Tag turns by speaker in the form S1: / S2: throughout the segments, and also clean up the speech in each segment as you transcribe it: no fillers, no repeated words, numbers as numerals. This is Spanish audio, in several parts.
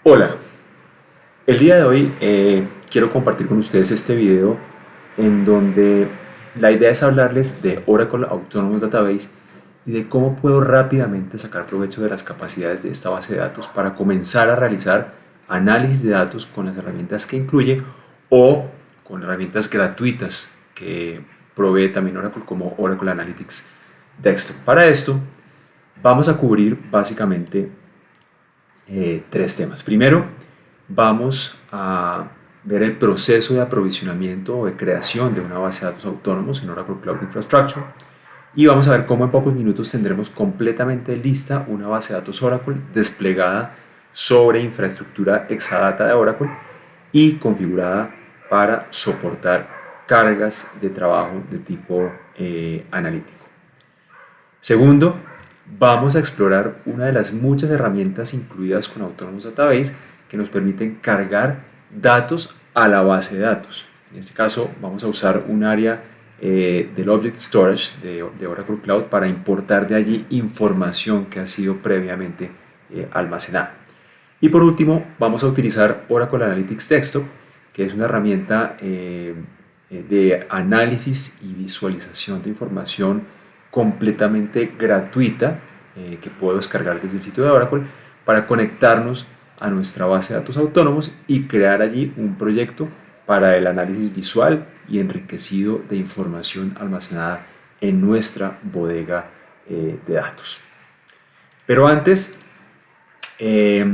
S1: Hola, el día de hoy quiero compartir con ustedes este video en donde la idea es hablarles de Oracle Autonomous Database y de cómo puedo rápidamente sacar provecho de las capacidades de esta base de datos para comenzar a realizar análisis de datos con las herramientas que incluye o con herramientas gratuitas que provee también Oracle como Oracle Analytics Desktop. Para esto vamos a cubrir básicamente tres temas. Primero, vamos a ver el proceso de aprovisionamiento o de creación de una base de datos autónomos en Oracle Cloud Infrastructure y vamos a ver cómo en pocos minutos tendremos completamente lista una base de datos Oracle desplegada sobre infraestructura Exadata de Oracle y configurada para soportar cargas de trabajo de tipo analítico. Segundo, vamos a explorar una de las muchas herramientas incluidas con Autonomous Database que nos permiten cargar datos a la base de datos. En este caso vamos a usar un área del Object Storage de Oracle Cloud para importar de allí información que ha sido previamente almacenada. Y por último vamos a utilizar Oracle Analytics Desktop, que es una herramienta de análisis y visualización de información completamente gratuita que puedo descargar desde el sitio de Oracle para conectarnos a nuestra base de datos autónomos y crear allí un proyecto para el análisis visual y enriquecido de información almacenada en nuestra bodega de datos. Pero antes, eh,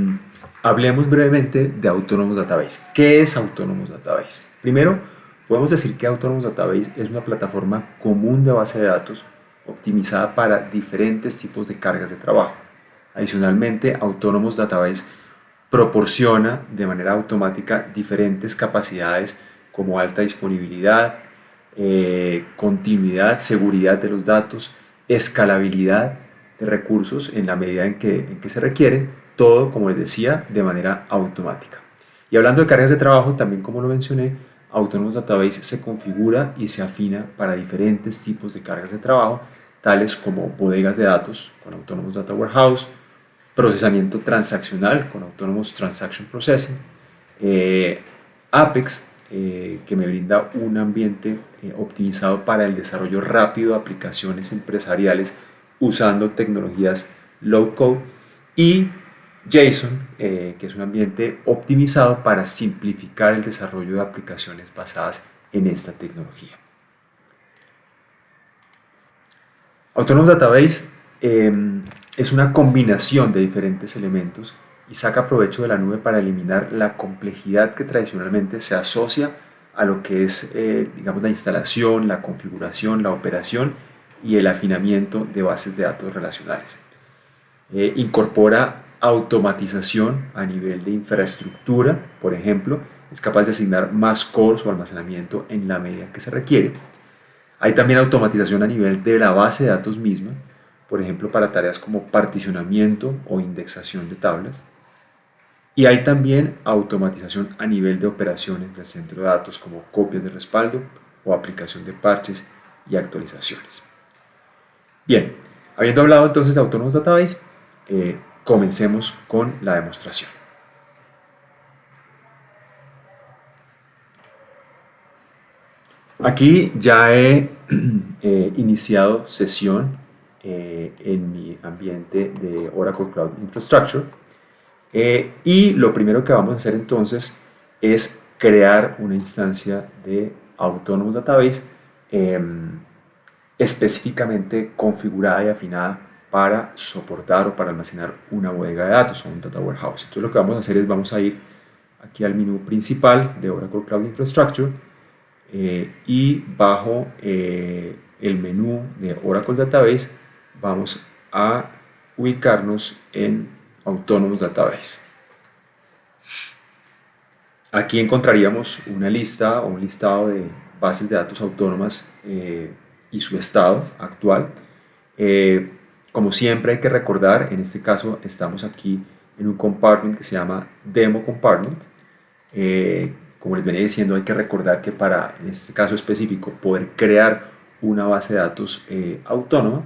S1: hablemos brevemente de Autonomous Database. ¿Qué es Autonomous Database? Primero, podemos decir que Autonomous Database es una plataforma común de base de datos optimizada para diferentes tipos de cargas de trabajo. Adicionalmente, Autonomous Database proporciona de manera automática diferentes capacidades como alta disponibilidad, continuidad, seguridad de los datos, escalabilidad de recursos en la medida en que se requieren, todo, como les decía, de manera automática. Y hablando de cargas de trabajo, también como lo mencioné, Autonomous Database se configura y se afina para diferentes tipos de cargas de trabajo, tales como bodegas de datos con Autonomous Data Warehouse, procesamiento transaccional con Autonomous Transaction Processing, Apex, que me brinda un ambiente optimizado para el desarrollo rápido de aplicaciones empresariales usando tecnologías low code, y JSON, que es un ambiente optimizado para simplificar el desarrollo de aplicaciones basadas en esta tecnología. Autonomous Database es una combinación de diferentes elementos y saca provecho de la nube para eliminar la complejidad que tradicionalmente se asocia a lo que es, digamos, la instalación, la configuración, la operación y el afinamiento de bases de datos relacionales. Incorpora automatización a nivel de infraestructura, por ejemplo, es capaz de asignar más cores o almacenamiento en la medida que se requiere. Hay también automatización a nivel de la base de datos misma, por ejemplo, para tareas como particionamiento o indexación de tablas. Y hay también automatización a nivel de operaciones del centro de datos, como copias de respaldo o aplicación de parches y actualizaciones. Bien, habiendo hablado entonces de Autonomous Database, comencemos con la demostración. Aquí ya he iniciado sesión en mi ambiente de Oracle Cloud Infrastructure, y lo primero que vamos a hacer entonces es crear una instancia de Autonomous Database específicamente configurada y afinada para soportar o para almacenar una bodega de datos o un data warehouse. Entonces lo que vamos a hacer es vamos a ir aquí al menú principal de Oracle Cloud Infrastructure, y bajo el menú de Oracle Database vamos a ubicarnos en Autonomous Database. Aquí encontraríamos una lista o un listado de bases de datos autónomas y su estado actual. Como siempre hay que recordar, en este caso estamos aquí en un compartment que se llama Demo Compartment. Como les venía diciendo, hay que recordar que para, en este caso específico, poder crear una base de datos autónoma,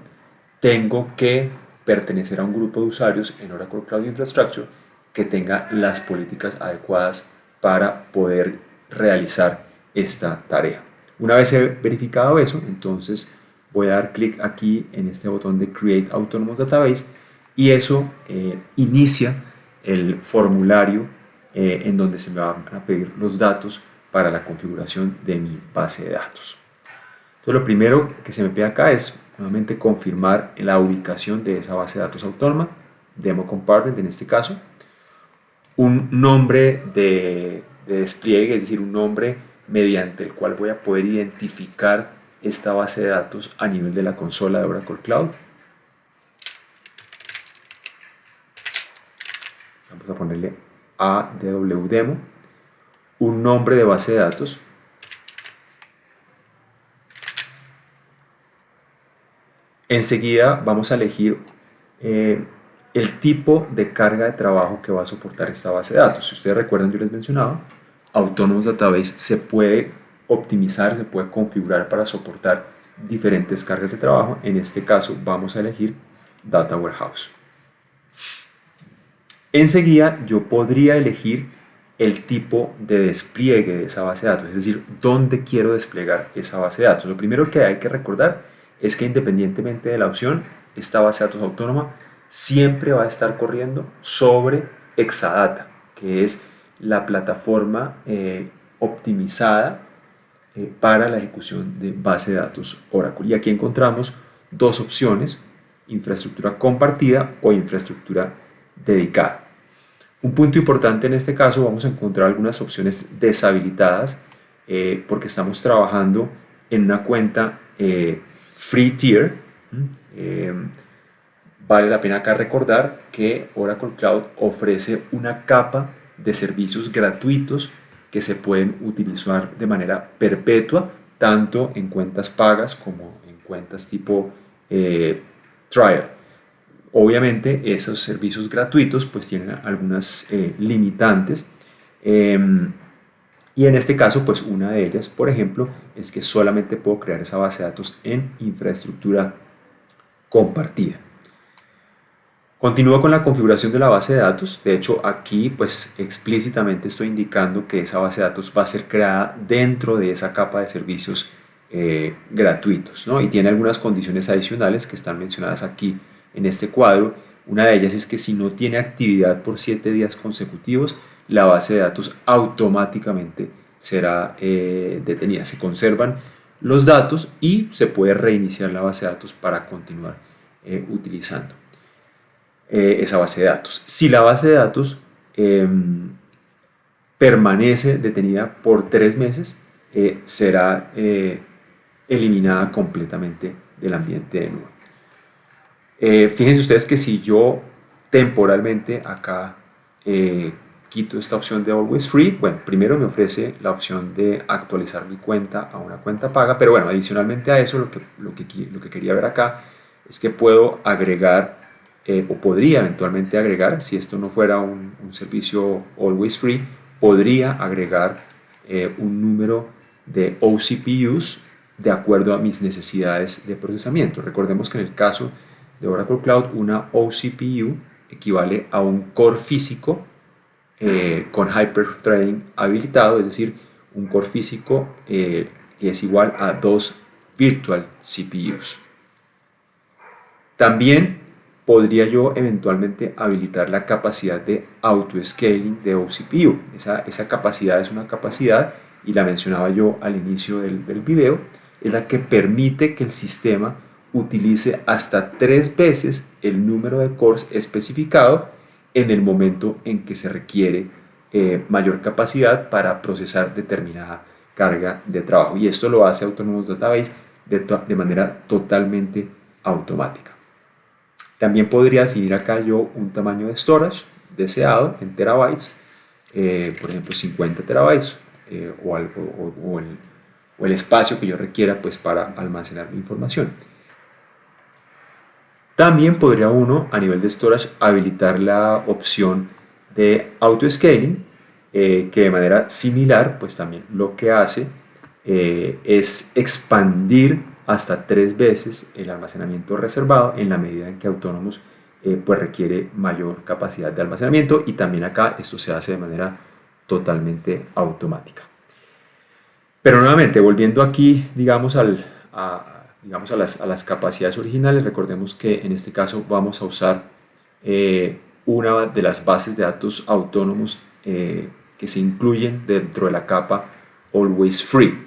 S1: tengo que pertenecer a un grupo de usuarios en Oracle Cloud Infrastructure que tenga las políticas adecuadas para poder realizar esta tarea. Una vez he verificado eso, entonces voy a dar clic aquí en este botón de Create Autonomous Database y eso inicia el formulario en donde se me van a pedir los datos para la configuración de mi base de datos. Entonces lo primero que se me pide acá es nuevamente confirmar la ubicación de esa base de datos autónoma, Demo Compartment en este caso, un nombre de despliegue, es decir, un nombre mediante el cual voy a poder identificar esta base de datos a nivel de la consola de Oracle Cloud. Vamos a ponerle ADW Demo, un nombre de base de datos. Enseguida vamos a elegir el tipo de carga de trabajo que va a soportar esta base de datos. Si ustedes recuerdan, yo les mencionaba, Autonomous Database se puede optimizar, se puede configurar para soportar diferentes cargas de trabajo. En este caso vamos a elegir Data Warehouse. Enseguida yo podría elegir el tipo de despliegue de esa base de datos, es decir, dónde quiero desplegar esa base de datos. Lo primero que hay que recordar es que independientemente de la opción, esta base de datos autónoma siempre va a estar corriendo sobre Exadata, que es la plataforma optimizada para la ejecución de base de datos Oracle. Y aquí encontramos dos opciones, infraestructura compartida o infraestructura dedicada. Un punto importante en este caso, vamos a encontrar algunas opciones deshabilitadas porque estamos trabajando en una cuenta free tier. Vale la pena acá recordar que Oracle Cloud ofrece una capa de servicios gratuitos que se pueden utilizar de manera perpetua, tanto en cuentas pagas como en cuentas tipo trial. Obviamente esos servicios gratuitos pues tienen algunas limitantes y en este caso pues una de ellas, por ejemplo, es que solamente puedo crear esa base de datos en infraestructura compartida. Continúo con la configuración de la base de datos. De hecho, aquí pues explícitamente estoy indicando que esa base de datos va a ser creada dentro de esa capa de servicios gratuitos, ¿no? Y tiene algunas condiciones adicionales que están mencionadas aquí en este cuadro. Una de ellas es que si no tiene actividad por 7 días consecutivos, la base de datos automáticamente será detenida. Se conservan los datos y se puede reiniciar la base de datos para continuar utilizando esa base de datos. Si la base de datos permanece detenida por 3 meses, será eliminada completamente del ambiente de nube. Fíjense ustedes que si yo temporalmente acá quito esta opción de Always Free, bueno, primero me ofrece la opción de actualizar mi cuenta a una cuenta paga, pero bueno, adicionalmente a eso lo que quería ver acá es que puedo agregar o podría eventualmente agregar, si esto no fuera un servicio Always Free, podría agregar un número de OCPUs de acuerdo a mis necesidades de procesamiento. Recordemos que en el caso de Oracle Cloud, una OCPU equivale a un core físico con hyperthreading habilitado, es decir, un core físico que es igual a 2 virtual CPUs. También podría yo eventualmente habilitar la capacidad de auto-scaling de OCPU. Esa capacidad es una capacidad, y la mencionaba yo al inicio del video, es la que permite que el sistema utilice hasta 3 veces el número de cores especificado en el momento en que se requiere mayor capacidad para procesar determinada carga de trabajo. Y esto lo hace Autonomous Database de manera totalmente automática. También podría definir acá yo un tamaño de storage deseado en terabytes, por ejemplo 50 terabytes o el espacio que yo requiera pues, para almacenar mi información. También podría uno a nivel de storage habilitar la opción de auto-scaling, que de manera similar pues también lo que hace es expandir hasta 3 veces el almacenamiento reservado en la medida en que Autonomous pues requiere mayor capacidad de almacenamiento, y también acá esto se hace de manera totalmente automática. Pero nuevamente, volviendo aquí, digamos, a las capacidades originales, recordemos que en este caso vamos a usar una de las bases de datos autónomos que se incluyen dentro de la capa Always Free.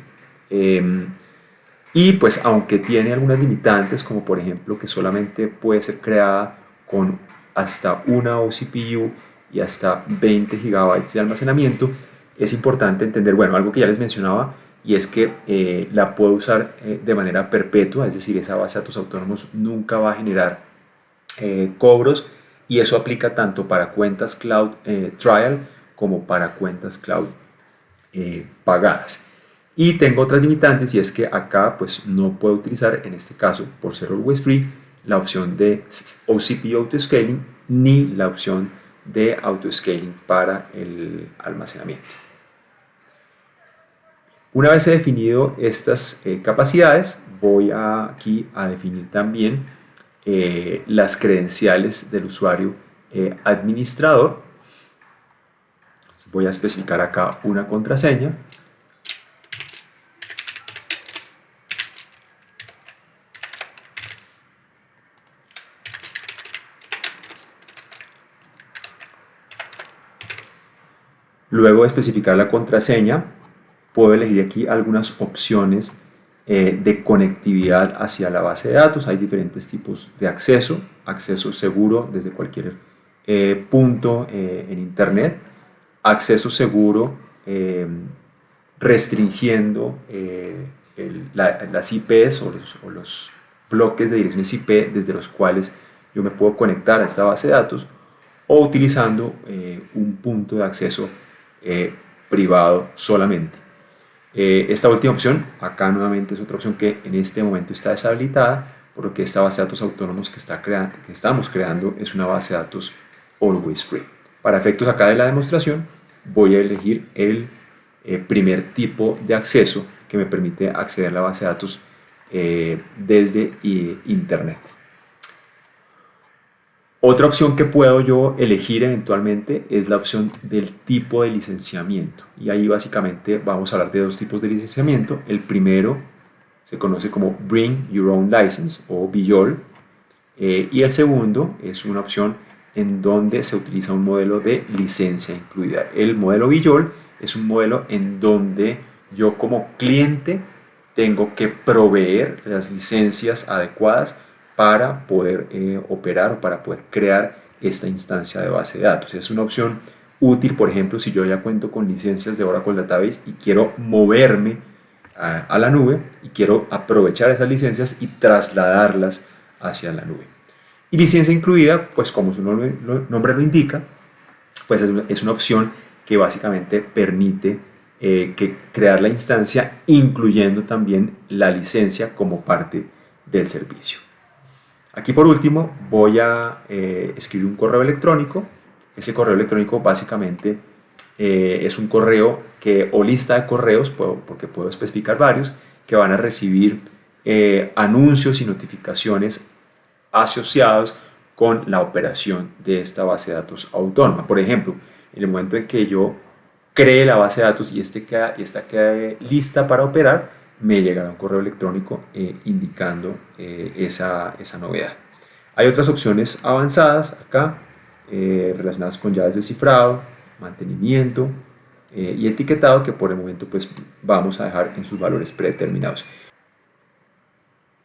S1: Y pues aunque tiene algunas limitantes, como por ejemplo que solamente puede ser creada con hasta una OCPU y hasta 20 GB de almacenamiento, es importante entender, bueno, algo que ya les mencionaba, y es que la puedo usar de manera perpetua, es decir, esa base de datos autónomos nunca va a generar cobros, y eso aplica tanto para cuentas cloud trial como para cuentas cloud pagadas. Y tengo otras limitantes, y es que acá pues no puedo utilizar, en este caso por ser always free, la opción de OCP Autoscaling ni la opción de Autoscaling para el almacenamiento. Una vez he definido estas capacidades, voy aquí a definir también las credenciales del usuario administrador. Entonces voy a especificar acá una contraseña. Luego de especificar la contraseña, puedo elegir aquí algunas opciones de conectividad hacia la base de datos. Hay diferentes tipos de acceso: acceso seguro desde cualquier punto en Internet, acceso seguro restringiendo las IPs o los bloques de direcciones IP desde los cuales yo me puedo conectar a esta base de datos, o utilizando un punto de acceso privado solamente. Esta última opción, acá nuevamente es otra opción que en este momento está deshabilitada, por lo que esta base de datos autónomos que estamos creando es una base de datos always free. Para efectos acá de la demostración, voy a elegir el primer tipo de acceso que me permite acceder a la base de datos desde Internet. Otra opción que puedo yo elegir eventualmente es la opción del tipo de licenciamiento, y ahí básicamente vamos a hablar de dos tipos de licenciamiento. El primero se conoce como Bring Your Own License o BYOL, y el segundo es una opción en donde se utiliza un modelo de licencia incluida. El modelo BYOL es un modelo en donde yo como cliente tengo que proveer las licencias adecuadas para poder operar o para poder crear esta instancia de base de datos. Es una opción útil, por ejemplo, si yo ya cuento con licencias de Oracle Database y quiero moverme a la nube y quiero aprovechar esas licencias y trasladarlas hacia la nube. Y licencia incluida, pues como su nombre lo indica, pues es una opción que básicamente permite que crear la instancia incluyendo también la licencia como parte del servicio. Aquí por último voy a escribir un correo electrónico. Ese correo electrónico básicamente es un correo o lista de correos, porque puedo especificar varios, que van a recibir anuncios y notificaciones asociados con la operación de esta base de datos autónoma. Por ejemplo, en el momento en que yo cree la base de datos y esta quede lista para operar, me llegará un correo electrónico indicando esa novedad. Hay otras opciones avanzadas acá relacionadas con llaves de cifrado, mantenimiento y etiquetado, que por el momento pues vamos a dejar en sus valores predeterminados.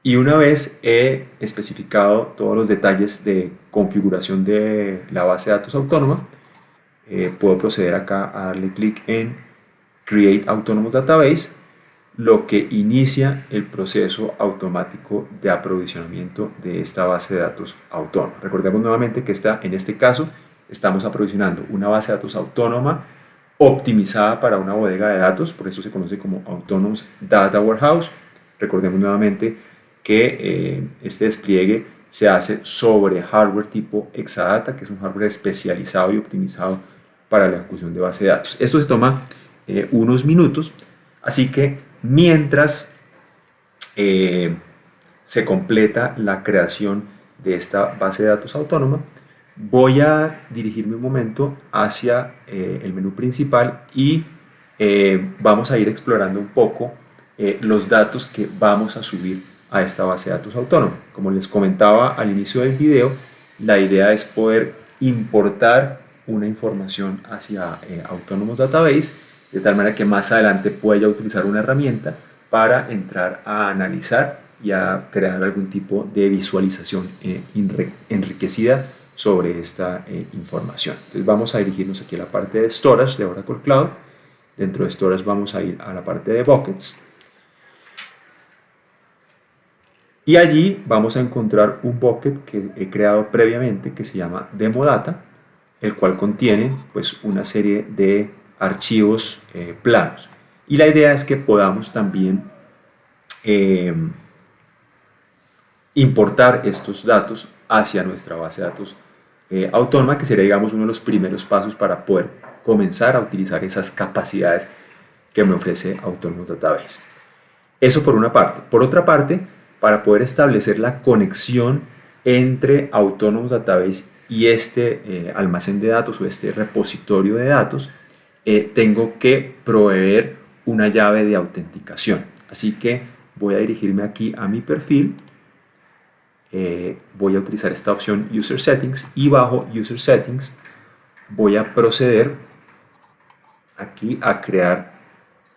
S1: Y una vez he especificado todos los detalles de configuración de la base de datos autónoma, puedo proceder acá a darle clic en Create Autonomous Database, lo que inicia el proceso automático de aprovisionamiento de esta base de datos autónoma. Recordemos nuevamente que en este caso estamos aprovisionando una base de datos autónoma optimizada para una bodega de datos, por eso se conoce como Autonomous Data Warehouse. Recordemos nuevamente que este despliegue se hace sobre hardware tipo Exadata, que es un hardware especializado y optimizado para la ejecución de base de datos. Esto se toma unos minutos, así que mientras se completa la creación de esta base de datos autónoma, voy a dirigirme un momento hacia el menú principal y vamos a ir explorando un poco los datos que vamos a subir a esta base de datos autónoma. Como les comentaba al inicio del video, la idea es poder importar una información hacia Autonomous Database, de tal manera que más adelante pueda utilizar una herramienta para entrar a analizar y a crear algún tipo de visualización enriquecida sobre esta información. Entonces vamos a dirigirnos aquí a la parte de Storage de Oracle Cloud. Dentro de Storage vamos a ir a la parte de Buckets. Y allí vamos a encontrar un bucket que he creado previamente que se llama Demo Data, el cual contiene pues una serie de archivos planos. Y la idea es que podamos también importar estos datos hacia nuestra base de datos autónoma, que sería, digamos, uno de los primeros pasos para poder comenzar a utilizar esas capacidades que me ofrece Autonomous Database. Eso por una parte. Por otra parte, para poder establecer la conexión entre Autonomous Database y este almacén de datos o este repositorio de datos, tengo que proveer una llave de autenticación. Así que voy a dirigirme aquí a mi perfil, voy a utilizar esta opción User Settings y bajo User Settings voy a proceder aquí a crear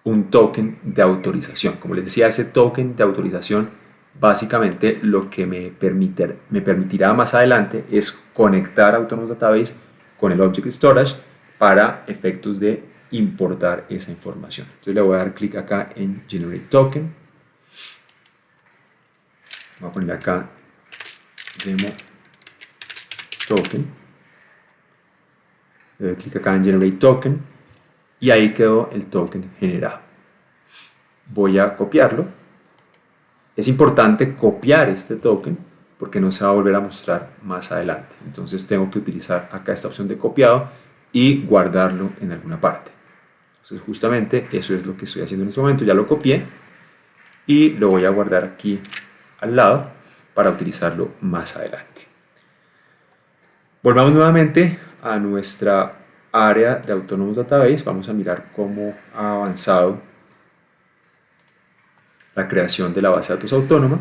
S1: un token de autorización. Como les decía, ese token de autorización básicamente lo que me permitirá más adelante es conectar Autonomous Database con el Object Storage para efectos de importar esa información. Entonces le voy a dar clic acá en Generate Token. Voy a poner acá Demo Token. Le doy clic acá en Generate Token y ahí quedó el token generado. Voy a copiarlo. Es importante copiar este token porque no se va a volver a mostrar más adelante. Entonces tengo que utilizar acá esta opción de copiado y guardarlo en alguna parte. Entonces justamente eso es lo que estoy haciendo en este momento. Ya lo copié y lo voy a guardar aquí al lado para utilizarlo más adelante. Volvamos nuevamente a nuestra área de Autonomous Database. Vamos a mirar cómo ha avanzado la creación de la base de datos autónoma.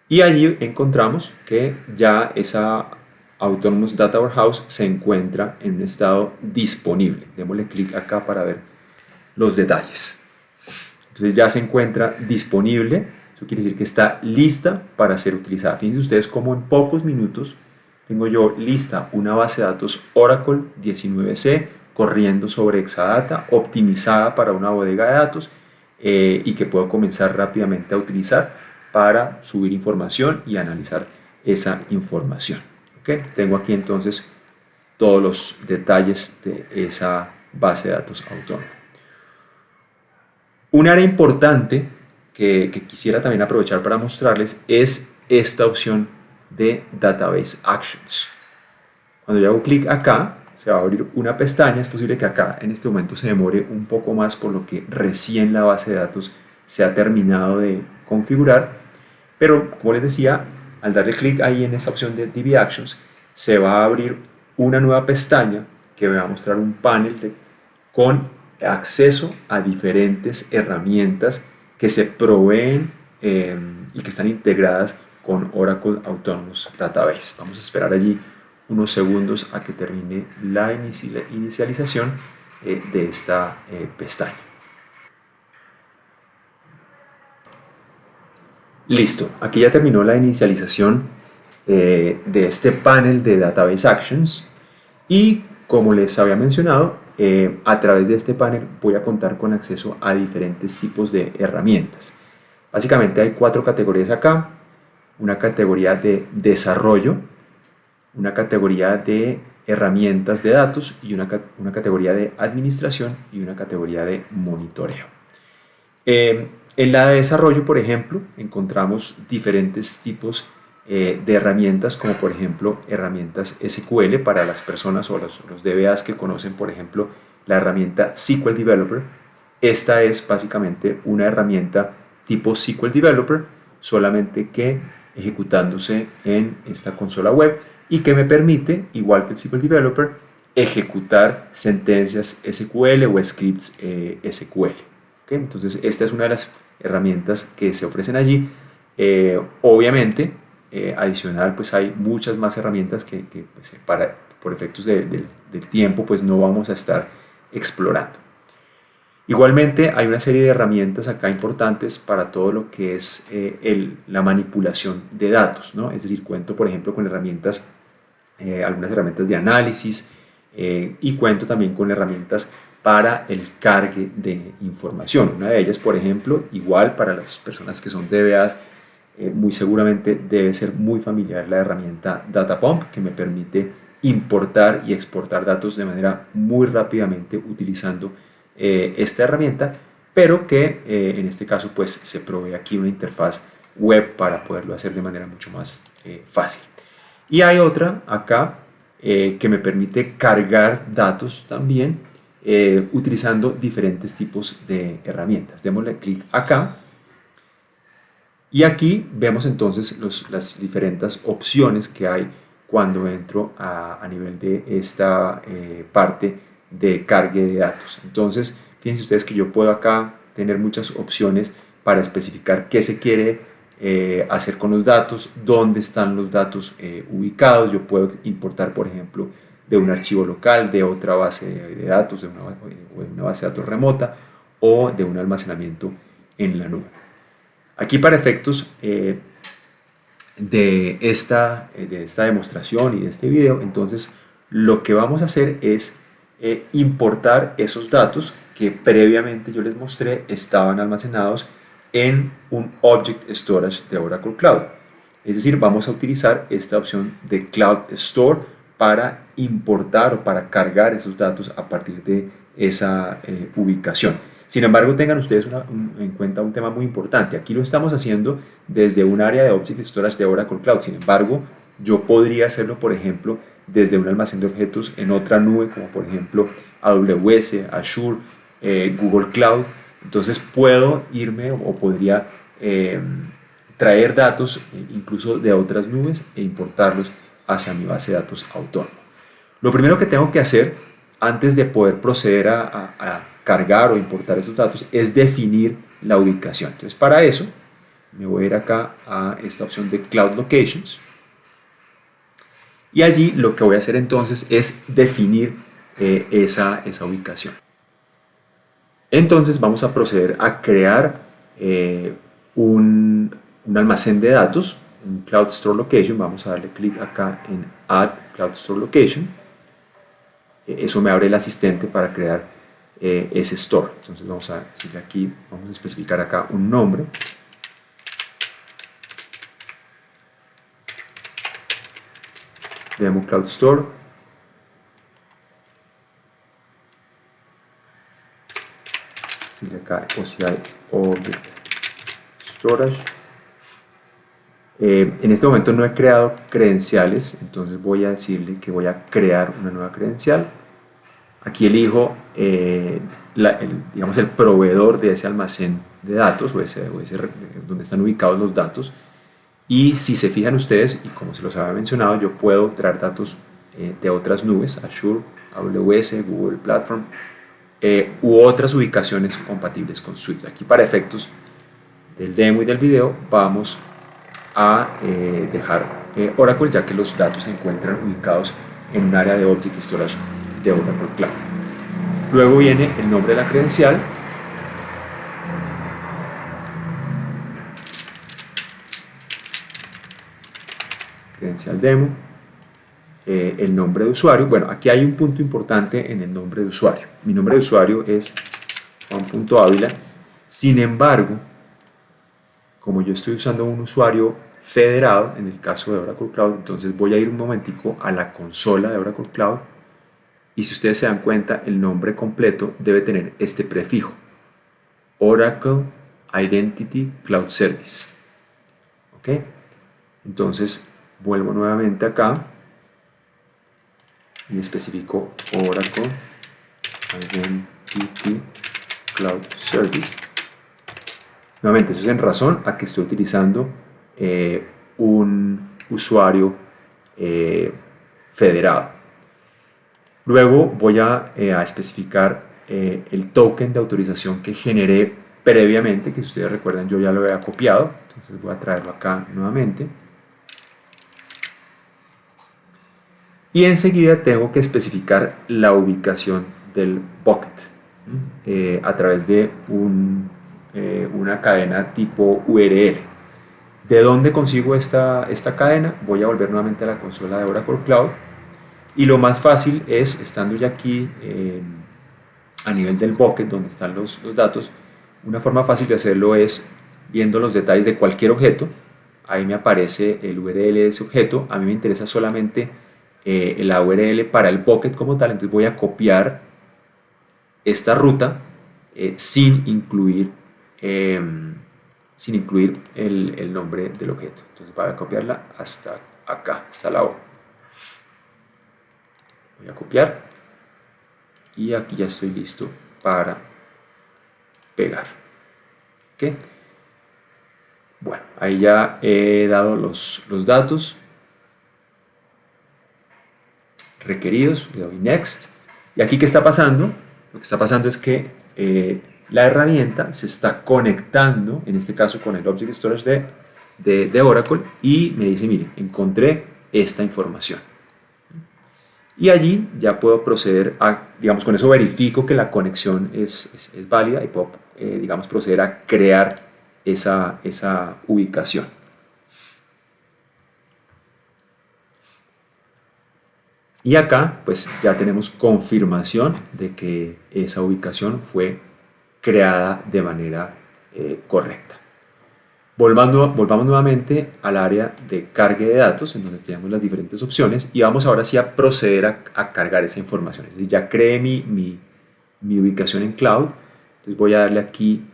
S1: Y allí encontramos que ya esa Autonomous Data Warehouse se encuentra en un estado disponible. Démosle clic acá para ver los detalles. Entonces ya se encuentra disponible. Eso quiere decir que está lista para ser utilizada. Fíjense ustedes cómo en pocos minutos tengo yo lista una base de datos Oracle 19c corriendo sobre Exadata, optimizada para una bodega de datos y que puedo comenzar rápidamente a utilizar para subir información y analizar esa información. ¿Okay? Tengo aquí entonces todos los detalles de esa base de datos autónoma. Un área importante que quisiera también aprovechar para mostrarles es esta opción de Database Actions. Cuando yo hago clic acá, se va a abrir una pestaña. Es posible que acá en este momento se demore un poco más por lo que recién la base de datos se ha terminado de configurar, pero como les decía, al darle clic ahí en esa opción de DB Actions, se va a abrir una nueva pestaña que me va a mostrar un panel con acceso a diferentes herramientas que se proveen y que están integradas con Oracle Autonomous Database. Vamos a esperar allí unos segundos a que termine la inicialización de esta pestaña. Listo, aquí ya terminó la inicialización de este panel de Database Actions y como les había mencionado, a través de este panel voy a contar con acceso a diferentes tipos de herramientas. Básicamente hay 4 categorías acá: una categoría de desarrollo, una categoría de herramientas de datos y una categoría de administración y una categoría de monitoreo. En la de desarrollo, por ejemplo, encontramos diferentes tipos de herramientas, como por ejemplo herramientas SQL para las personas o los DBAs que conocen, por ejemplo, la herramienta SQL Developer. Esta es básicamente una herramienta tipo SQL Developer, solamente que ejecutándose en esta consola web y que me permite, igual que el SQL Developer, ejecutar sentencias SQL o scripts SQL. ¿Okay? Entonces, esta es una de las herramientas que se ofrecen allí. Obviamente, adicional, pues hay muchas más herramientas que pues, por efectos del tiempo, pues no vamos a estar explorando. Igualmente hay una serie de herramientas acá importantes para todo lo que es la manipulación de datos, ¿no? Es decir, cuento por ejemplo con herramientas, algunas herramientas de análisis y cuento también con herramientas para el cargue de información. Una de ellas, por ejemplo, igual para las personas que son DBAs, muy seguramente debe ser muy familiar la herramienta DataPump, que me permite importar y exportar datos de manera muy rápidamente utilizando esta herramienta, pero que en este caso pues se provee aquí una interfaz web para poderlo hacer de manera mucho más fácil. Y hay otra acá que me permite cargar datos también utilizando diferentes tipos de herramientas. Démosle clic acá y aquí vemos entonces las diferentes opciones que hay cuando entro a nivel de esta parte de cargue de datos. Entonces, fíjense ustedes que yo puedo acá tener muchas opciones para especificar qué se quiere hacer con los datos, dónde están los datos ubicados. Yo puedo importar, por ejemplo, de un archivo local, de otra base de datos, de una base de datos remota o de un almacenamiento en la nube. Aquí para efectos de esta demostración y de este video, entonces lo que vamos a hacer es importar esos datos que previamente yo les mostré estaban almacenados en un Object Storage de Oracle Cloud. Es decir, vamos a utilizar esta opción de Cloud Store para importar o para cargar esos datos a partir de esa ubicación. Sin embargo, tengan ustedes en cuenta un tema muy importante. Aquí lo estamos haciendo desde un área de Object Storage de Oracle Cloud. Sin embargo, yo podría hacerlo, por ejemplo, desde un almacén de objetos en otra nube, como por ejemplo AWS, Azure, Google Cloud. Entonces puedo irme o podría traer datos incluso de otras nubes e importarlos hacia mi base de datos autónoma. Lo primero que tengo que hacer antes de poder proceder a cargar o importar esos datos es definir la ubicación. Entonces para eso me voy a ir acá a esta opción de Cloud Locations y allí lo que voy a hacer entonces es definir esa ubicación. Entonces vamos a proceder a crear un almacén de datos, un Cloud Store Location. Vamos a darle clic acá en Add Cloud Store Location. Eso me abre el asistente para crear ese store. Entonces vamos a decirle aquí, vamos a especificar acá un nombre. Demo Cloud Store. Decirle acá OCI Object Storage. En este momento no he creado credenciales, entonces voy a decirle que voy a crear una nueva credencial. Aquí elijo digamos, el proveedor de ese almacén de datos o ese donde están ubicados los datos. Y si se fijan ustedes, y como se los había mencionado, yo puedo traer datos de otras nubes, Azure, AWS, Google Platform, u otras ubicaciones compatibles con Swift. Aquí para efectos del demo y del video vamos a dejar Oracle, ya que los datos se encuentran ubicados en un área de Object Storage de Oracle Cloud. Luego viene el nombre de la credencial. Credencial demo. El nombre de usuario. Bueno, aquí hay un punto importante en el nombre de usuario. Mi nombre de usuario es Juan.Ávila. Sin embargo, como yo estoy usando un usuario federado, en el caso de Oracle Cloud, entonces voy a ir un momentico a la consola de Oracle Cloud y si ustedes se dan cuenta, el nombre completo debe tener este prefijo, Oracle Identity Cloud Service. ¿Ok? Entonces vuelvo nuevamente acá y especifico Oracle Identity Cloud Service. Nuevamente, eso es en razón a que estoy utilizando un usuario federado. Luego voy a especificar el token de autorización que generé previamente, que si ustedes recuerdan yo ya lo había copiado, entonces voy a traerlo acá nuevamente. Y enseguida tengo que especificar la ubicación del bucket a través de una cadena tipo URL. ¿De dónde consigo esta cadena? Voy a volver nuevamente a la consola de Oracle Cloud. Y lo más fácil es, estando ya aquí a nivel del bucket, donde están los datos, una forma fácil de hacerlo es viendo los detalles de cualquier objeto. Ahí me aparece el URL de ese objeto. A mí me interesa solamente la URL para el bucket como tal, entonces voy a copiar esta ruta sin incluir el nombre del objeto. Entonces voy a copiarla hasta acá, hasta la O. Voy a copiar y aquí ya estoy listo para pegar. ¿Okay? Bueno, ahí ya he dado los datos requeridos, le doy Next. Y aquí, ¿qué está pasando? Lo que está pasando es que la herramienta se está conectando, en este caso con el Object Storage de Oracle, y me dice, mire, encontré esta información. Y allí ya puedo proceder a, digamos, con eso verifico que la conexión es válida y puedo, digamos, proceder a crear esa ubicación. Y acá pues ya tenemos confirmación de que esa ubicación fue creada de manera correcta. Volvamos nuevamente al área de carga de datos, en donde tenemos las diferentes opciones, y vamos ahora sí a proceder a cargar esa información. Es decir, ya creé mi ubicación en cloud, entonces voy a darle aquí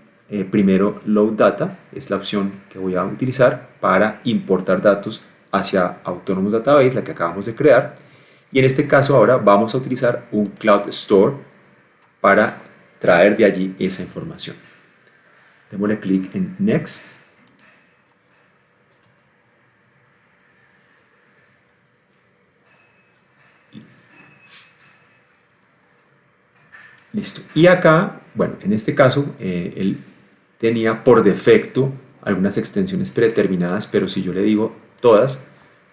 S1: primero Load Data, es la opción que voy a utilizar para importar datos hacia Autonomous Database, la que acabamos de crear. Y en este caso ahora vamos a utilizar un Cloud Store para traer de allí esa información. Démosle clic en Next. Listo. Y acá, bueno, en este caso, él tenía por defecto algunas extensiones predeterminadas, pero si yo le digo todas,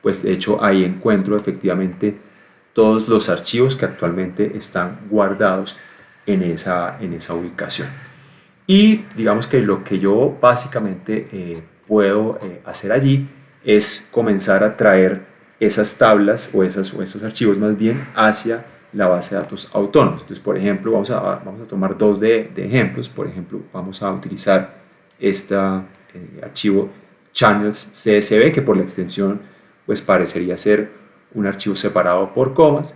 S1: pues de hecho ahí encuentro efectivamente todos los archivos que actualmente están guardados en esa ubicación. Y digamos que lo que yo básicamente puedo hacer allí es comenzar a traer esas tablas o esos archivos más bien hacia la base de datos autónomos. Entonces, por ejemplo, vamos a tomar dos de ejemplos. Por ejemplo, vamos a utilizar este archivo channels CSV, que por la extensión pues parecería ser un archivo separado por comas.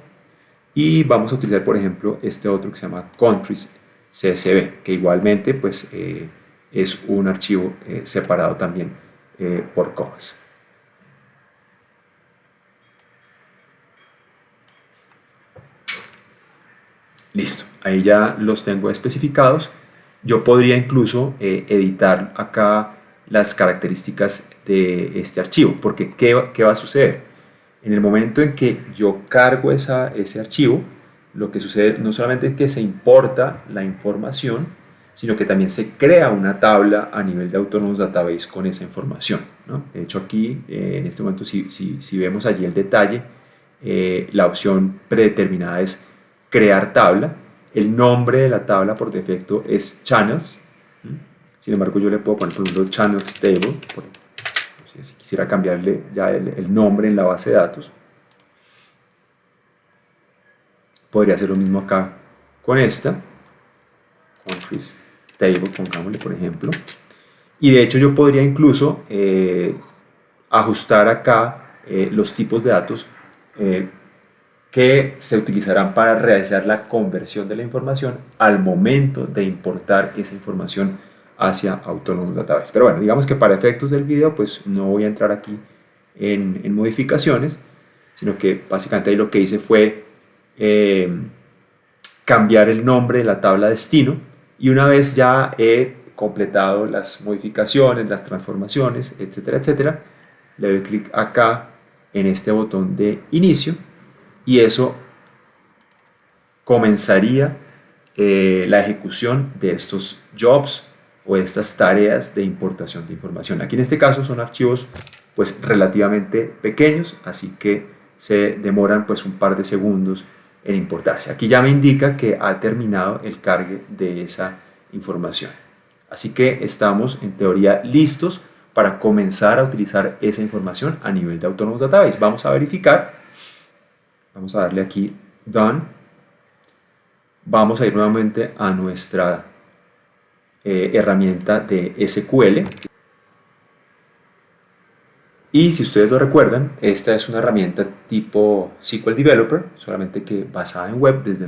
S1: Y vamos a utilizar, por ejemplo, este otro que se llama countries CSV, que igualmente pues, es un archivo separado también por comas. Listo, ahí ya los tengo especificados. Yo podría incluso editar acá las características de este archivo, porque ¿qué va a suceder? En el momento en que yo cargo ese archivo, lo que sucede no solamente es que se importa la información, sino que también se crea una tabla a nivel de Autonomous Database con esa información, ¿no? De hecho aquí, en este momento, si vemos allí el detalle, la opción predeterminada es crear tabla. El nombre de la tabla por defecto es channels. Sin embargo, yo le puedo poner, por ejemplo, channels table. Si quisiera cambiarle ya el nombre en la base de datos, podría hacer lo mismo acá con esta. Countries table, pongámosle por ejemplo. Y de hecho yo podría incluso ajustar acá los tipos de datos que se utilizarán para realizar la conversión de la información al momento de importar esa información hacia Autonomous Database. Pero bueno, digamos que para efectos del video pues no voy a entrar aquí en modificaciones, sino que básicamente ahí lo que hice fue cambiar el nombre de la tabla destino, y una vez ya he completado las modificaciones, las transformaciones, etcétera, etcétera, le doy clic acá en este botón de inicio y eso comenzaría la ejecución de estos jobs o estas tareas de importación de información. Aquí en este caso son archivos pues relativamente pequeños, así que se demoran pues un par de segundos en importarse. Aquí ya me indica que ha terminado el cargue de esa información. Así que estamos en teoría listos para comenzar a utilizar esa información a nivel de Autonomous Database. Vamos a verificar, vamos a darle aquí Done. Vamos a ir nuevamente a nuestra herramienta de SQL. Y si ustedes lo recuerdan, esta es una herramienta tipo SQL Developer, solamente que basada en web, desde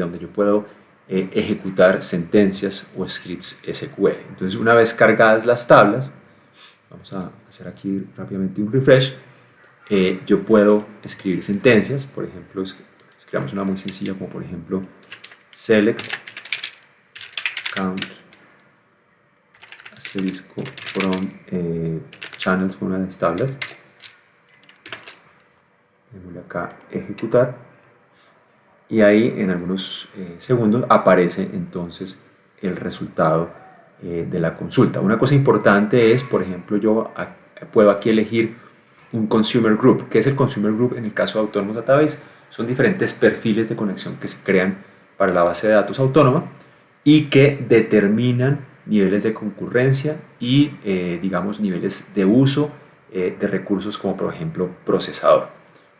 S1: donde yo puedo ejecutar sentencias o scripts SQL. Entonces, una vez cargadas las tablas, vamos a hacer aquí rápidamente un refresh, yo puedo escribir sentencias. Por ejemplo, escribamos una muy sencilla como por ejemplo select count asterisco from channels, fue una de las tablas. Démosle acá ejecutar y ahí en algunos segundos aparece entonces el resultado de la consulta. Una cosa importante es, por ejemplo, yo puedo aquí elegir un consumer group. ¿Qué es el consumer group en el caso de Autonomous Database? Son diferentes perfiles de conexión que se crean para la base de datos autónoma y que determinan niveles de concurrencia y digamos niveles de uso de recursos como por ejemplo procesador.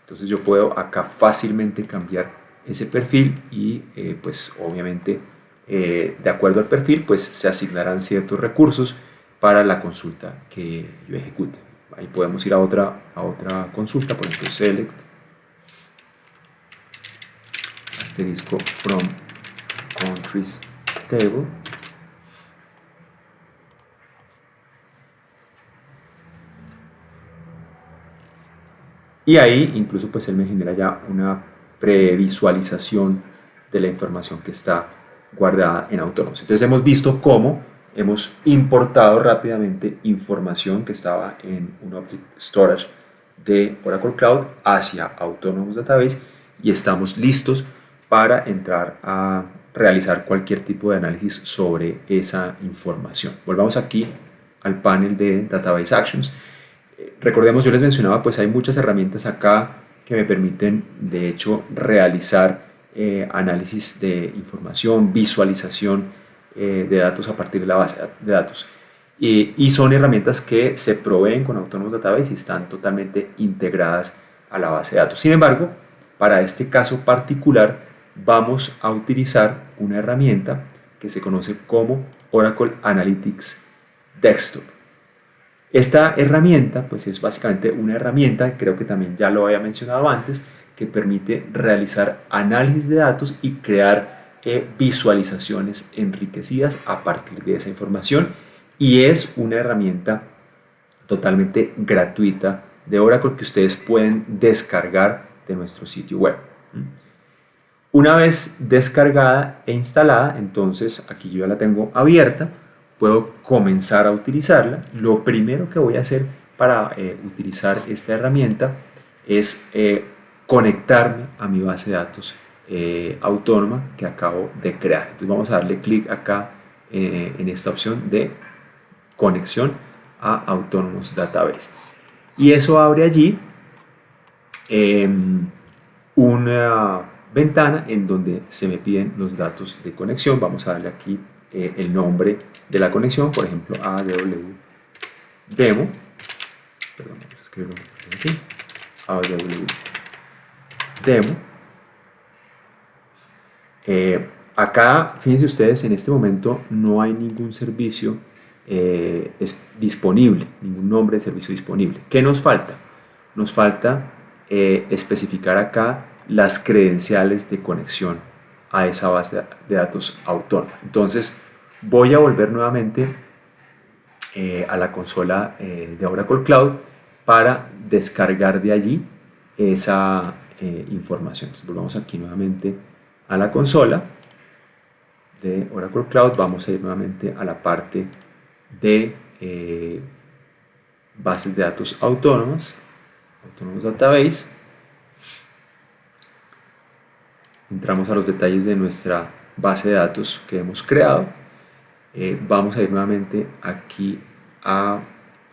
S1: Entonces yo puedo acá fácilmente cambiar ese perfil y pues obviamente de acuerdo al perfil pues se asignarán ciertos recursos para la consulta que yo ejecute. Ahí podemos ir a otra consulta, por ejemplo select asterisco from countries table. Y ahí incluso pues él me genera ya una previsualización de la información que está guardada en Autonomous. Entonces hemos visto cómo hemos importado rápidamente información que estaba en un Object Storage de Oracle Cloud hacia Autonomous Database y estamos listos para entrar a realizar cualquier tipo de análisis sobre esa información. Volvamos aquí al panel de Database Actions. Recordemos, yo les mencionaba, pues hay muchas herramientas acá que me permiten, de hecho, realizar análisis de información, visualización de datos a partir de la base de datos. Y son herramientas que se proveen con Autonomous Database y están totalmente integradas a la base de datos. Sin embargo, para este caso particular, vamos a utilizar una herramienta que se conoce como Oracle Analytics Desktop. Esta herramienta pues es básicamente una herramienta, creo que también ya lo había mencionado antes, que permite realizar análisis de datos y crear visualizaciones enriquecidas a partir de esa información y es una herramienta totalmente gratuita de Oracle que ustedes pueden descargar de nuestro sitio web. Una vez descargada e instalada, entonces aquí yo ya la tengo abierta, puedo comenzar a utilizarla. Lo primero que voy a hacer para utilizar esta herramienta es conectarme a mi base de datos autónoma que acabo de crear. Entonces vamos a darle clic acá en esta opción de conexión a Autonomous Database. Y eso abre allí una ventana en donde se me piden los datos de conexión. Vamos a darle aquí el nombre de la conexión, por ejemplo AW Demo, perdón, vamos a escribirlo así, AW Demo. Acá, fíjense ustedes, en este momento no hay ningún servicio disponible, ningún nombre de servicio disponible. ¿Qué nos falta? Nos falta especificar acá las credenciales de conexión a esa base de datos autónoma. Entonces voy a volver nuevamente a la consola de Oracle Cloud para descargar de allí esa información. Entonces volvamos aquí nuevamente a la consola de Oracle Cloud. Vamos a ir nuevamente a la parte de bases de datos autónomas, Autonomous Database. Entramos a los detalles de nuestra base de datos que hemos creado. Vamos a ir nuevamente aquí a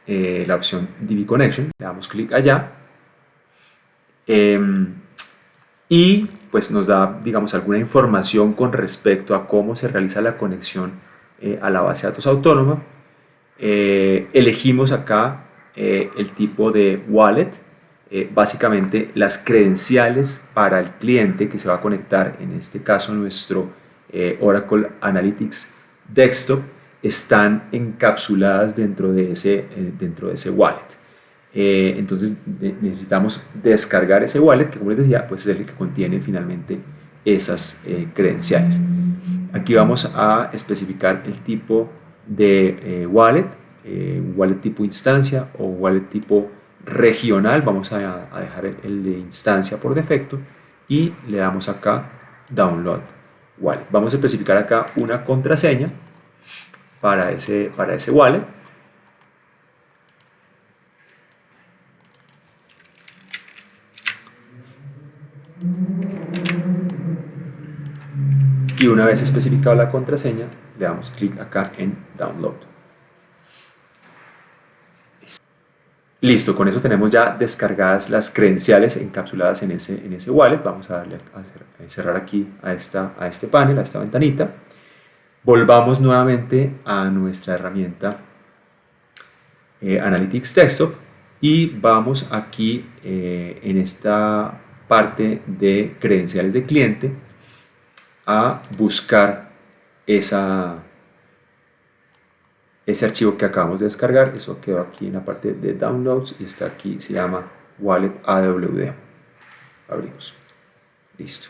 S1: la opción DB Connection, le damos clic allá y pues nos da, digamos, alguna información con respecto a cómo se realiza la conexión a la base de datos autónoma. Elegimos acá el tipo de wallet, básicamente las credenciales para el cliente que se va a conectar, en este caso nuestro Oracle Analytics Desktop, están encapsuladas dentro de ese wallet. Entonces necesitamos descargar ese wallet que, como les decía, pues es el que contiene finalmente esas credenciales. Aquí vamos a especificar el tipo de wallet, wallet tipo instancia o wallet tipo regional. Vamos a dejar el de instancia por defecto y le damos acá Download Wallet. Vamos a especificar acá una contraseña para ese wallet. Y una vez especificada la contraseña, le damos clic acá en Download. Listo, con eso tenemos ya descargadas las credenciales encapsuladas en ese wallet. Vamos a darle a cerrar aquí a este panel, a esta ventanita. Volvamos nuevamente a nuestra herramienta Analytics Desktop y vamos aquí en esta parte de credenciales de cliente a buscar ese archivo que acabamos de descargar. Eso quedó aquí en la parte de Downloads y está aquí, se llama Wallet AWD. Abrimos. Listo.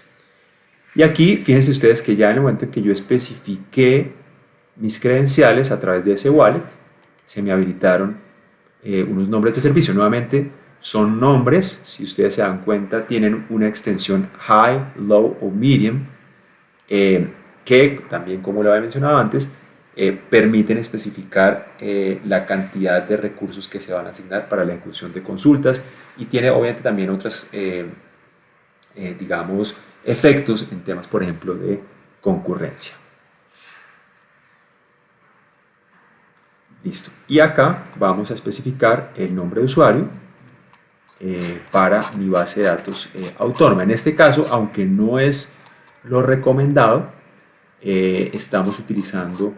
S1: Y aquí, fíjense ustedes que ya en el momento en que yo especifiqué mis credenciales a través de ese wallet, se me habilitaron unos nombres de servicio. Nuevamente, son nombres, si ustedes se dan cuenta, tienen una extensión High, Low o Medium, que también, como lo había mencionado antes, permiten especificar la cantidad de recursos que se van a asignar para la ejecución de consultas, y tiene obviamente también otras, digamos, efectos en temas, por ejemplo, de concurrencia. Listo. Y acá vamos a especificar el nombre de usuario para mi base de datos autónoma. En este caso, aunque no es lo recomendado, estamos utilizando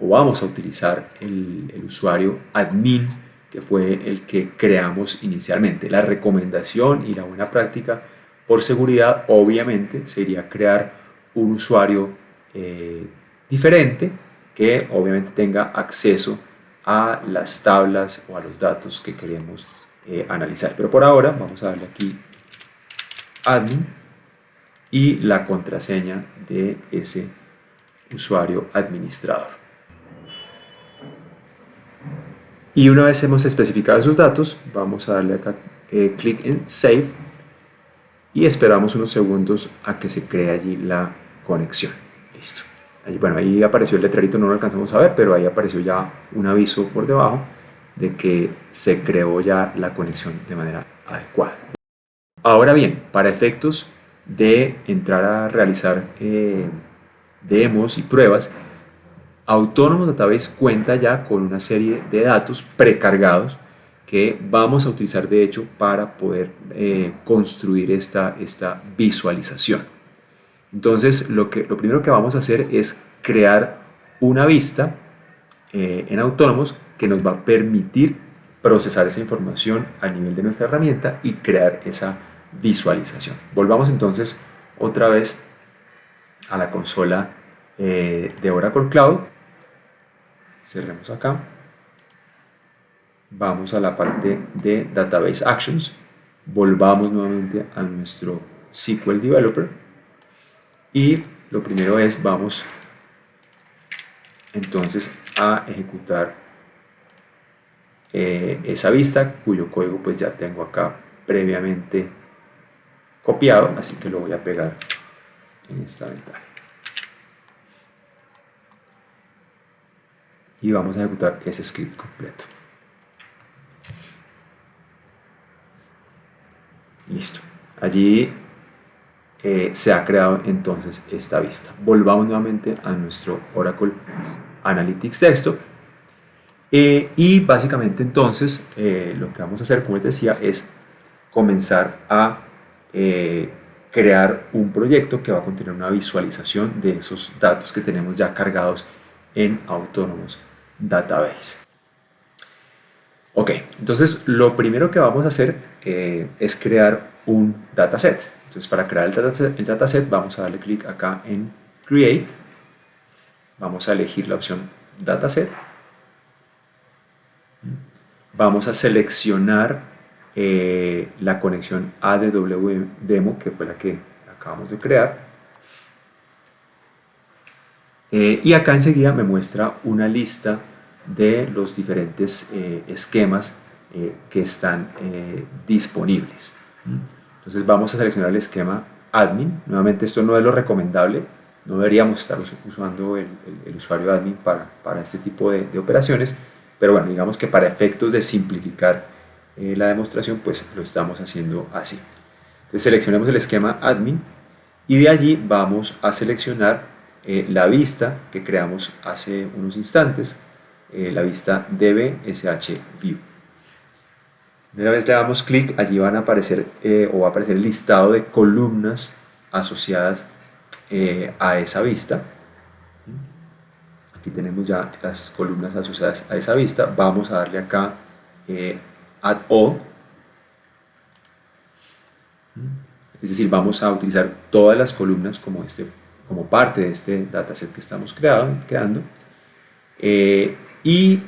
S1: o vamos a utilizar el usuario admin, que fue el que creamos inicialmente. La recomendación y la buena práctica, por seguridad, obviamente sería crear un usuario diferente que obviamente tenga acceso a las tablas o a los datos que queremos analizar. Pero por ahora vamos a darle aquí admin y la contraseña de ese usuario administrador. Y una vez hemos especificado esos datos, vamos a darle acá clic en Save y esperamos unos segundos a que se cree allí la conexión. Listo. Bueno, ahí apareció el letrerito, no lo alcanzamos a ver, pero ahí apareció ya un aviso por debajo de que se creó ya la conexión de manera adecuada. Ahora bien, para efectos de entrar a realizar demos y pruebas, Autonomous Database cuenta ya con una serie de datos precargados que vamos a utilizar de hecho para poder construir esta visualización. Entonces lo primero que vamos a hacer es crear una vista en Autonomous que nos va a permitir procesar esa información a nivel de nuestra herramienta y crear esa visualización. Volvamos entonces otra vez a la consola de Oracle Cloud. Cerremos acá. Vamos a la parte de Database Actions. Volvamos nuevamente a nuestro SQL Developer. Y lo primero es, vamos entonces a ejecutar esa vista, cuyo código pues ya tengo acá previamente copiado, así que lo voy a pegar en esta ventana. Y vamos a ejecutar ese script completo. Listo. Allí se ha creado entonces esta vista. Volvamos nuevamente a nuestro Oracle Analytics Desktop. Y básicamente entonces lo que vamos a hacer, como les decía, es comenzar a crear un proyecto que va a contener una visualización de esos datos que tenemos ya cargados en Autonomous Database. Ok, entonces lo primero que vamos a hacer es crear un dataset. Entonces para crear el dataset vamos a darle clic acá en Create. Vamos a elegir la opción Dataset. Vamos a seleccionar la conexión ADW Demo, que fue la que acabamos de crear. Y acá enseguida me muestra una lista de los diferentes esquemas que están disponibles. Entonces vamos a seleccionar el esquema admin. Nuevamente esto no es lo recomendable, no deberíamos estar usando el usuario admin para este tipo de operaciones, pero bueno, digamos que para efectos de simplificar la demostración, pues lo estamos haciendo así. Entonces seleccionemos el esquema admin y de allí vamos a seleccionar la vista que creamos hace unos instantes, la vista DBSH View. Una vez le damos clic, allí van a aparecer o va a aparecer el listado de columnas asociadas a esa vista. Aquí tenemos ya las columnas asociadas a esa vista. Vamos a darle acá Add All. Es decir, vamos a utilizar todas las columnas como parte de este dataset que estamos creando. Y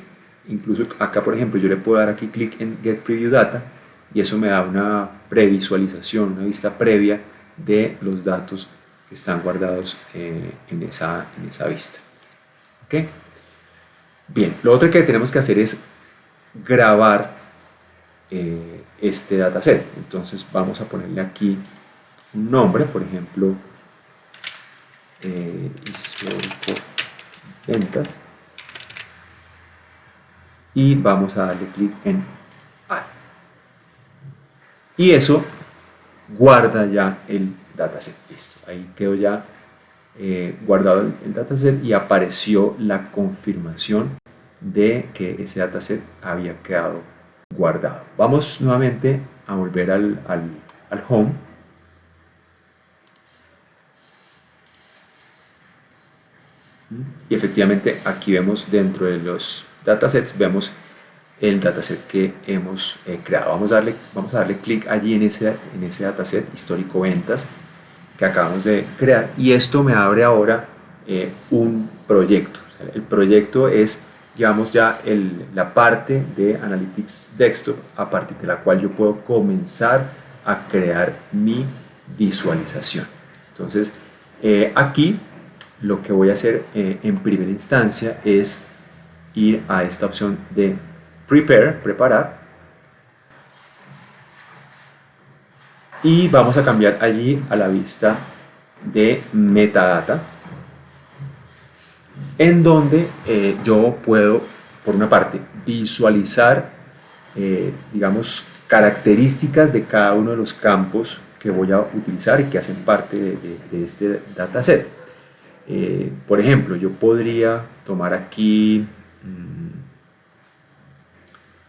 S1: incluso acá, por ejemplo, yo le puedo dar aquí clic en Get Preview Data y eso me da una previsualización, una vista previa de los datos que están guardados en esa vista. ¿Okay? Bien, lo otro que tenemos que hacer es grabar este dataset. Entonces vamos a ponerle aquí un nombre, por ejemplo, histórico ventas, y vamos a darle clic en Add. Y eso guarda ya el dataset. Listo, ahí quedó ya guardado el dataset y apareció la confirmación de que ese dataset había quedado guardado. Vamos nuevamente a volver al home. Y efectivamente aquí vemos dentro de los datasets, vemos el dataset que hemos creado. Vamos a darle clic allí en ese dataset histórico ventas que acabamos de crear y esto me abre ahora un proyecto. O sea, el proyecto es, digamos, ya la parte de Analytics Desktop a partir de la cual yo puedo comenzar a crear mi visualización. Entonces aquí lo que voy a hacer en primera instancia es ir a esta opción de preparar, y vamos a cambiar allí a la vista de metadata, en donde yo puedo, por una parte, visualizar digamos, características de cada uno de los campos que voy a utilizar y que hacen parte de este dataset. Por ejemplo, yo podría tomar aquí,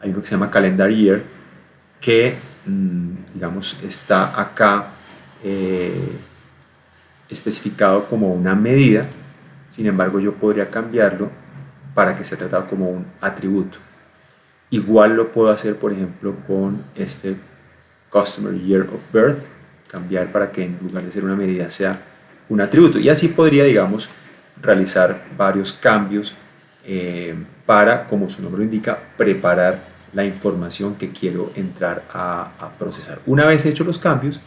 S1: hay uno que se llama Calendar Year, que digamos está acá especificado como una medida. Sin embargo, yo podría cambiarlo para que sea tratado como un atributo. Igual lo puedo hacer, por ejemplo, con este Customer Year of Birth, cambiar para que en lugar de ser una medida sea un atributo. Y así podría, digamos, realizar varios cambios para, como su nombre lo indica, preparar la información que quiero entrar a procesar. Una vez hechos los cambios,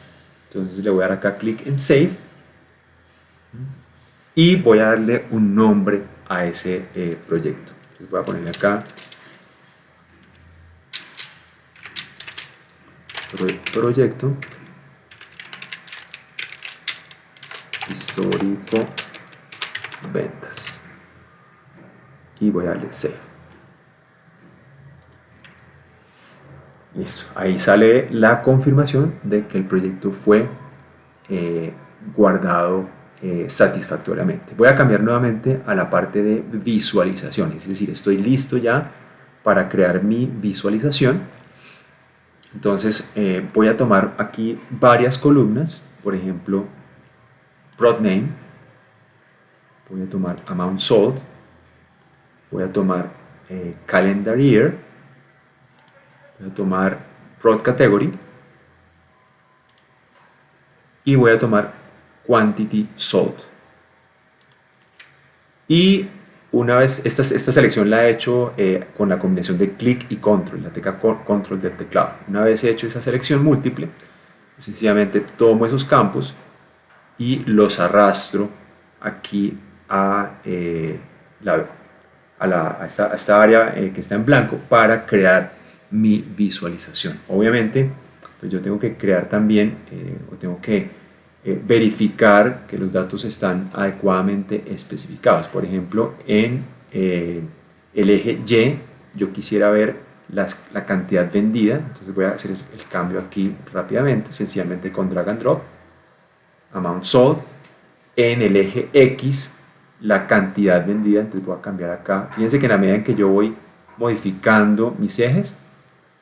S1: entonces le voy a dar acá clic en Save y voy a darle un nombre a ese proyecto. Entonces voy a ponerle acá proyecto histórico ventas y voy a darle Save. Listo, ahí sale la confirmación de que el proyecto fue guardado satisfactoriamente. Voy a cambiar nuevamente a la parte de visualización, es decir, estoy listo ya para crear mi visualización. Entonces voy a tomar aquí varias columnas, por ejemplo, Prod Name, voy a tomar Amount Sold, voy a tomar Calendar Year, voy a tomar Prod Category y voy a tomar Quantity Sold. Y una vez, esta selección la he hecho con la combinación de clic y control, la tecla control del teclado. Una vez he hecho esa selección múltiple, sencillamente tomo esos campos y los arrastro aquí a esta área que está en blanco para crear mi visualización. Obviamente, pues yo tengo que crear también, o tengo que verificar que los datos están adecuadamente especificados. Por ejemplo, en el eje Y, yo quisiera ver la cantidad vendida, entonces voy a hacer el cambio aquí rápidamente, sencillamente con drag and drop, amount sold. En el eje X, la cantidad vendida, entonces voy a cambiar acá. Fíjense que en la medida en que yo voy modificando mis ejes,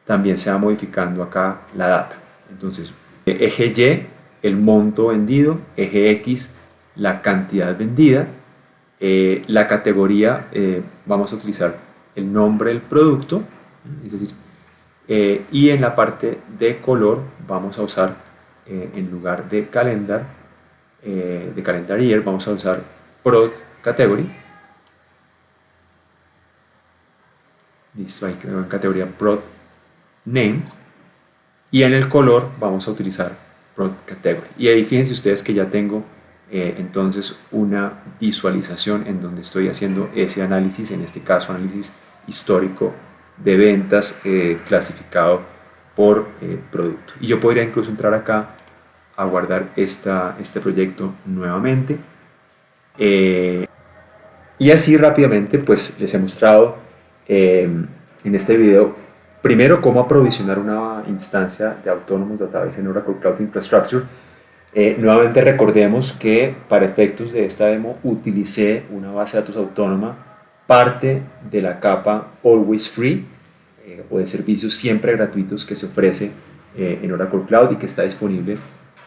S1: también se va modificando acá la data. Entonces, eje Y, el monto vendido, eje X, la cantidad vendida, la categoría, vamos a utilizar el nombre del producto, es decir, y en la parte de color vamos a usar, en lugar de calendar year, vamos a usar Prod Category. Listo, ahí quedó en categoría Prod Name. Y en el color vamos a utilizar Prod Category. Y ahí fíjense ustedes que ya tengo entonces una visualización en donde estoy haciendo ese análisis, en este caso análisis histórico de ventas clasificado por producto. Y yo podría incluso entrar acá a guardar este proyecto nuevamente. Y así rápidamente pues les he mostrado en este video primero cómo aprovisionar una instancia de Autonomous Database en Oracle Cloud Infrastructure. Nuevamente recordemos que para efectos de esta demo utilicé una base de datos autónoma, parte de la capa Always Free o de servicios siempre gratuitos que se ofrece en Oracle Cloud y que está disponible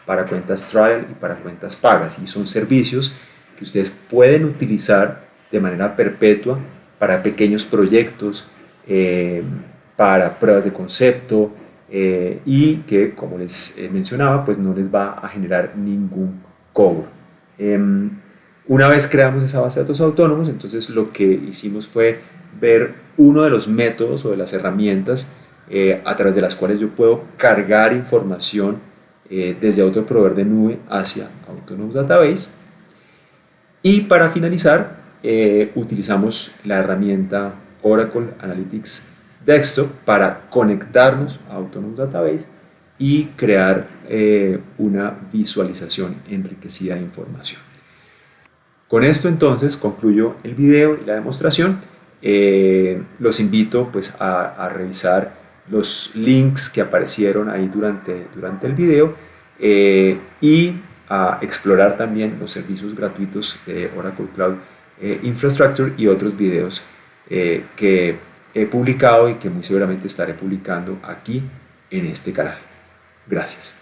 S1: para cuentas trial y para cuentas pagas, y son servicios que ustedes pueden utilizar de manera perpetua para pequeños proyectos, para pruebas de concepto, y que, como les mencionaba, pues no les va a generar ningún cobro. Una vez creamos esa base de datos autónomos, entonces lo que hicimos fue ver uno de los métodos o de las herramientas a través de las cuales yo puedo cargar información desde otro proveedor de nube hacia Autonomous Database. Y para finalizar, utilizamos la herramienta Oracle Analytics Desktop para conectarnos a Autonomous Database y crear una visualización enriquecida de información. Con esto entonces concluyo el video y la demostración. Los invito pues a revisar los links que aparecieron ahí durante el video y a explorar también los servicios gratuitos de Oracle Cloud Infrastructure y otros videos que he publicado y que muy seguramente estaré publicando aquí en este canal. Gracias.